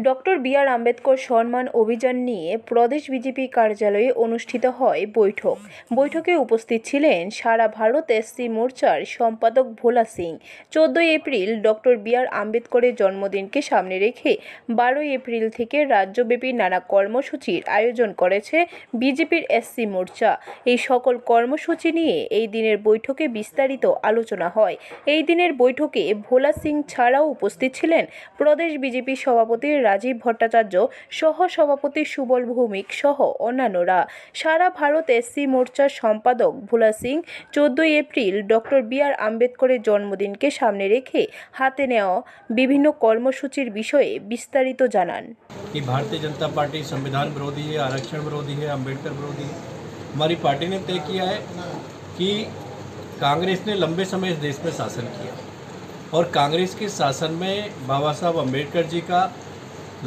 Doctor B.R.. Ambedkar সম্মান অভিযান নিয়ে প্রদেশ বিজেপি কার্যালয়ে অনুষ্ঠিত হয় বৈঠক। বৈঠকে উপস্থিত ছিলেন সারা ভারত এসসি মোর্চার সম্পাদক ভোলা সিং। 14 April doctor B.R.. আম্বেদকরের জন্মদিনকে সামনে রেখে 12 এপ্রিল থেকে রাজ্যব্যাপী নানা কর্মসূচির আয়োজন করেছে বিজেপির এসসি মোর্চা। এই সকল কর্মসূচি নিয়ে এই দিনের বৈঠকে বিস্তারিত আলোচনা হয়। এই দিনের বৈঠকে ভোলা সিং ছাড়াও উপস্থিত ছিলেন প্রদেশ বিজেপি সভাপতি রাজীব ভট্টাচার্য, সহ সভাপতি সুবল ভৌমিক সহ অন্যান্যরা। সারা ভারত এসসি মোর্চার সম্পাদক ভোলা সিং 14 এপ্রিল ডক্টর বি.আর. আম্বেদকরের জন্মদিনকে সামনে রেখে হাতে নেওয়া বিভিন্ন কর্মসূচির বিষয়ে বিস্তারিত জানান। कि भारतीय जनता पार्टी संविधान विरोधी है, आरक्षण विरोधी है, अम्बेडकर विरोधी है। हमारी पार्टी ने तय किया है कि कांग्रेस ने लंबे समय इस देश में शासन किया और कांग्रेस के शासन में बाबा साहब अम्बेडकर जी का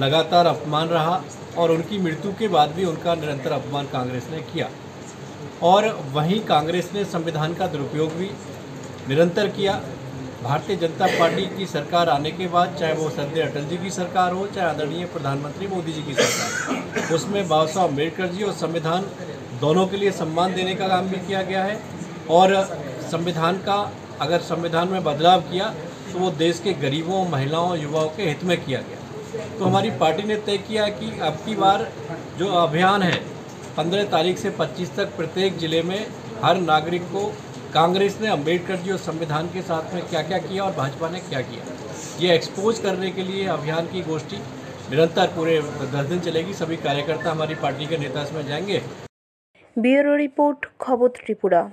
लगातार अपमान रहा और उनकी मृत्यु के बाद भी उनका निरंतर अपमान कांग्रेस ने किया और वहीं कांग्रेस ने संविधान का दुरुपयोग भी निरंतर किया। भारतीय जनता पार्टी की सरकार आने के बाद, चाहे वो सदैव अटल जी की सरकार हो, चाहे आदरणीय प्रधानमंत्री मोदी जी की सरकार हो, उसमें बाबा साहब अम्बेडकर जी और संविधान दोनों के लिए सम्मान देने का काम भी किया गया है और संविधान का अगर संविधान में बदलाव किया तो वो देश के गरीबों, महिलाओं, युवाओं के हित में किया गया। तो हमारी पार्टी ने तय किया कि अब की बार जो अभियान है 15 तारीख से 25 तक प्रत्येक ज़िले में हर नागरिक को कांग्रेस ने अम्बेडकर जी और संविधान के साथ में क्या क्या किया और भाजपा ने क्या किया, ये एक्सपोज करने के लिए अभियान की गोष्ठी निरंतर पूरे 10 दिन चलेगी। सभी कार्यकर्ता हमारी पार्टी के नेता इसमें जाएंगे। ब्यूरो रिपोर्ट, खबर त्रिपुरा।